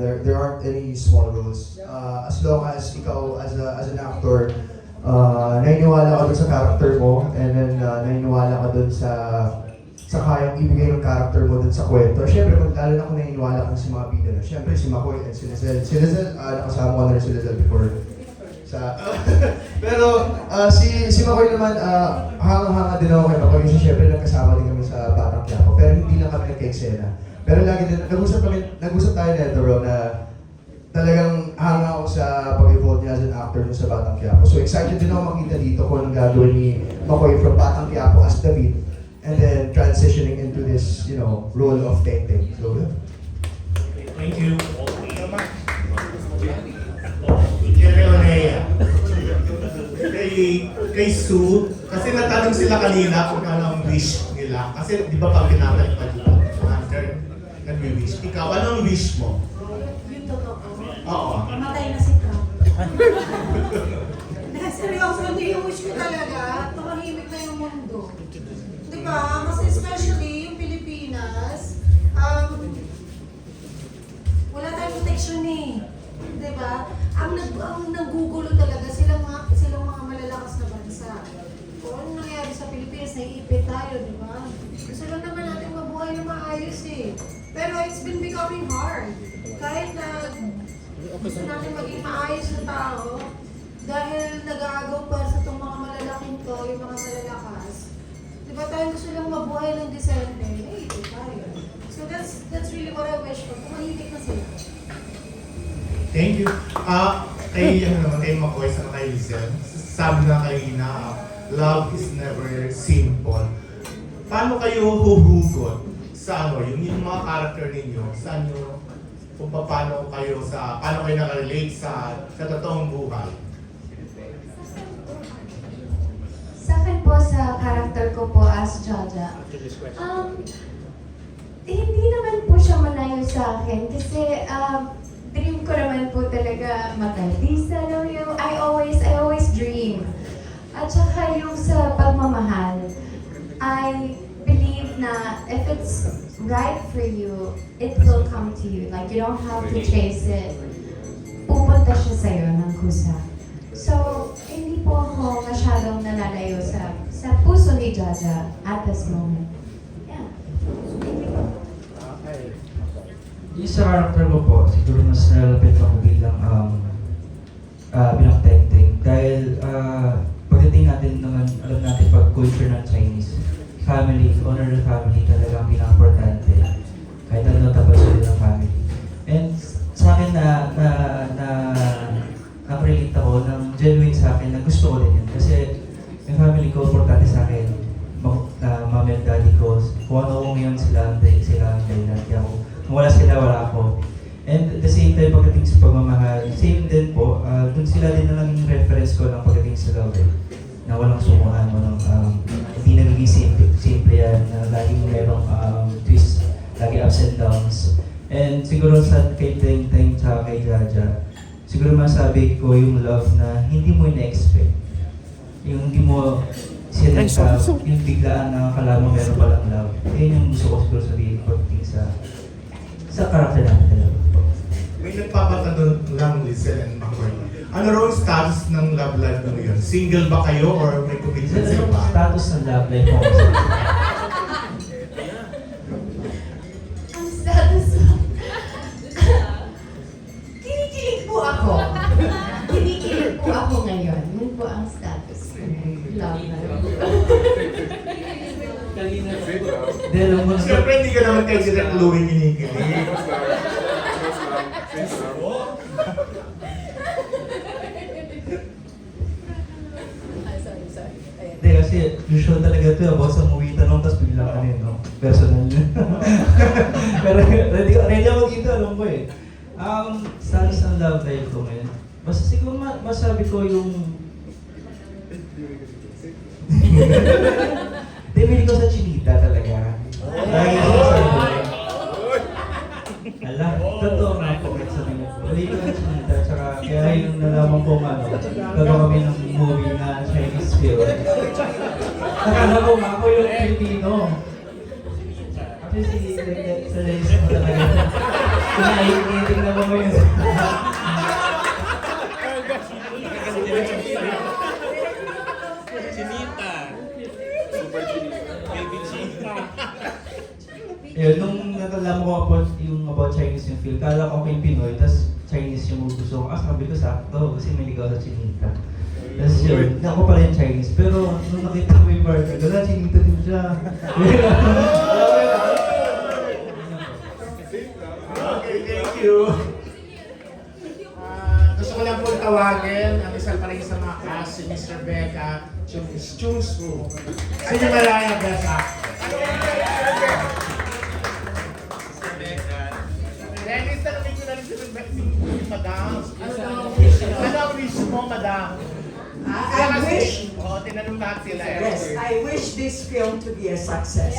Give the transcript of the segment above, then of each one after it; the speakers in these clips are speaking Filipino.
There aren't any small roles. As long as ikaw as an actor, naniniwala ka dun sa character mo, and then naniniwala ka dun sa kayang ibigay ng character mo dun sa kwento. Siyempre, lalo na kung naniniwala ka sa mga bida na. Siyempre, si McCoy and si Lizelle. Si Lizelle, nakasama ko na rin si Lizelle before. Pero si McCoy naman, hanga-hanga din ako kay McCoy kasi siyempre nagkasama din kami sa Batang Quiapo. Pero hindi lang kami nagka-eksena. Pero lagi din, nag-usap tayo na ito, na talagang hanga ako sa pag-evolve niya as an actor sa Batang Quiapo. So excited din ako makita dito kung anong gagawin ni McCoy from Batang Quiapo as David and then transitioning into this, role of Teng-Teng. So, yeah. Thank you. Leonea. Kay Sue, kasi natanong sila kanina kung ano ang wish nila. Kasi di ba pag pinabalik pa dito, after nag-wish. Ikaw, anong wish mo? Yung totoo. Oo. Mamatay na si Trump. Seryoso, hindi yung wish ko talaga. Tumahimik na yung mundo. Diba? Kasi especially yung Pilipinas, wala tayong protection eh. Diba? Ang nanggugulo talaga silang mga malalakas na bansa. Kung ano nangyari sa Pilipinas, naiipit tayo, diba? Gusto lang naman natin mabuhay na maayos eh. Pero it's been becoming hard. Kahit na gusto natin maging maayos na tao, dahil nag-aagaw pa sa itong mga malalaking to, yung mga malalakas, diba tayo gusto lang mabuhay ng decente, naiipit tayo. So that's really what I wish for. Tumahimik na sila. Thank you. Kay McCoy sa kay Lizelle, sabi na kanina, love is never simple. Paano kayo huhugot sa yung mga character ninyo, kung paano kayo nakarelate sa totoong buhay? Sa akin po, sa character ko po as Jaja, hindi naman po siya malayo sa akin kasi dream ko naman po talaga mag-artista, I always dream. At saka yung sa pagmamahal, I believe na if it's right for you, it will come to you. Like, you don't have to chase it. Pupunta siya sa'yo ng kusa. So, hindi po ako masyadong nalalayo sa puso ni Jaja at this moment. Yeah. Thank you. Yung sa character ko po, siguro mas nalapit ako bilang Teng-Teng. Dahil pagdating natin naman, alam natin pag culture ng Chinese, family, honor the family talaga ang pinaka-importante. Kahit ano tapos sila ng family. And sa akin na-relate ako ng genuine sa akin na gusto ko din yun. Kasi yung family ko, importante sa akin. Mami and daddy ko, kung ano ngayon sila ang dahilan. Kaya kung wala sila, wala ako. And at the same time, pagdating sa pagmamahal, same din po, dun sila din na naging reference ko ng pagdating sa love. Na walang sumuhan, hindi nagiging simple yan, na laging merong twist, lagi ups and downs. And siguro sa kay Teng-Teng sa kay Jaja, siguro masabi ko yung love na hindi mo ina-expect. Yung hindi mo yung biglaan na akala mo meron palang love. Yan yung gusto ko siguro sabihin pagdating sa karakter natin talaga. May nagpapatanong lang Lizelle and McCoy. Ano raw yung status ng love life nyo ngayon? Single ba kayo or may commitment sa iba? Status ng love life mo. Ang status mo. Kinikilig po ako. Kinikilig po ako ngayon. Yun po ang status ko. Love life. Siyempre hindi ka naman kay Direk Louie kinikilig. Hindi kasi usual talaga ito. Boss ang umuwi tanong tapos biglang personal yun. Pero ready ako dito, alam ko eh. Status ng love life ko ngayon. Basta siguro masabi ko yung Debili ko sa Chinita talaga. Lagi ko sa Ala, totoo nga po kahit sabihin ko. Debili ko sa Chinita, tsaka kaya yung nalaman ko gagawa kami ng movie na Chinese film. Nakala ko nga ako yung Filipino. Actually, sa Chinese mo talaga. Kinahiting naman mo Ayun, nung natalaman ko about Chinese yung film, kala ko yung Pinoy, tapos Chinese yung gusto ko. Sabi ko sakto, kasi may ligaw sa Chinita. Tapos yun, ako pala yung Chinese. Pero nung nakita ko yung partner, wala, Chinita din siya. Okay, thank you. Gusto ko lang po tawagin ang isa pa rin sa mga cast, si Mr. Becca Chungsru. Sino malaya best actor? Dennis, tanongin ko na rin si Madam. Ano ang wish mo, Madam? I wish, Oo, tinanong lahat sila. yes, I wish this film to be a success.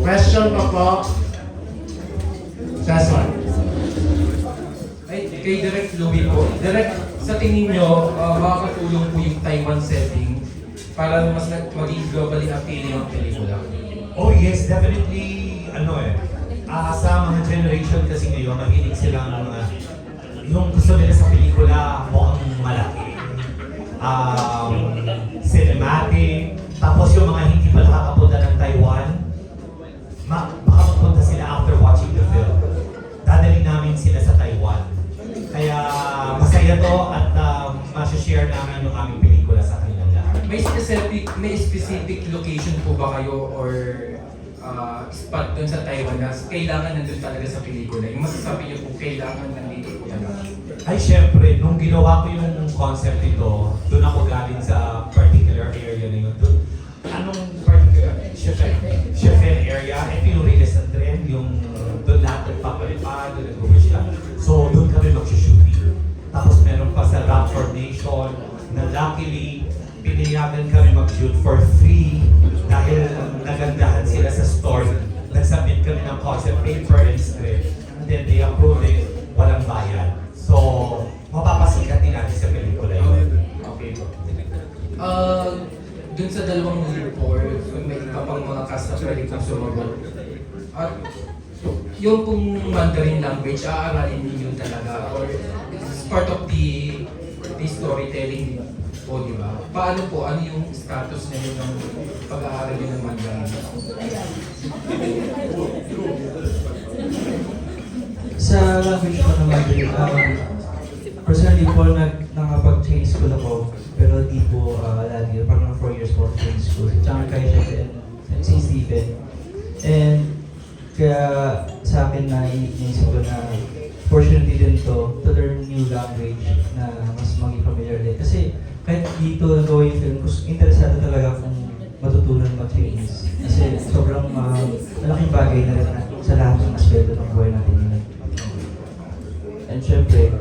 Question pa po. Cesar. Ay, kay Direk Louie po. Direk, sa tingin nyo, makakatulong po yung Taiwan setting para mas maging globally appealing ang pelikula? Oh yes, definitely, sa mga generation kasi ngayon, mahilig silang, yung gusto nila sa pelikula, mukhang malaki. Cinematic, tapos yung mga hindi pa nakakapunta ng Taiwan, baka magpunta sila after watching the film. Dadali namin sila sa Taiwan. Kaya masaya to at masashare namin yung aming pelikula sa kanila lahat. May specific location po ba kayo or spot doon sa Taiwan na kailangan nandun talaga sa pelikula? Yung masasabi niyo po, kailangan nandito po talaga? Ay, syempre, nung ginawa ko yung concept ito, doon ako galing sa particular area na yun. Anong particular? Sheffield area. Ito yung real estate trend, yung doon lahat nagpapalipad, doon nag-wish lang. So, doon kami mag-shooting. Tapos meron pa sa Rockford Nation, na luckily, pinayagan kami mag-shoot for free dahil nagandahan sila sa store. Nag-submit kami ng concept paper and script. And then they approved it, walang bayad. So, mapapasikat din natin sa pelikula yun. Okay po. Dun sa dalawang lead po, kung may iba pang mga cast na pwede kong sumagot. At yung pong Mandarin language, aaralin niyo talaga or it's part of the storytelling po, di ba? Paano po? Ano yung status niyo ng pag-aaral niyo ng Mandarin? Sa language ko naman din, personally po, nakapag-Chinese school ako, pero di po lagi, parang 4 years po ako Chinese school. Tsaka kay Chef and St. Stephen. And kaya sa akin na inisip ko na opportunity din to learn new language na mas maging familiar din. Kasi kahit dito gawin film, interesado talaga akong matutunan mag-Chinese. Kasi sobrang malaking bagay na rin sa lahat ng aspeto ng buhay natin. And syempre,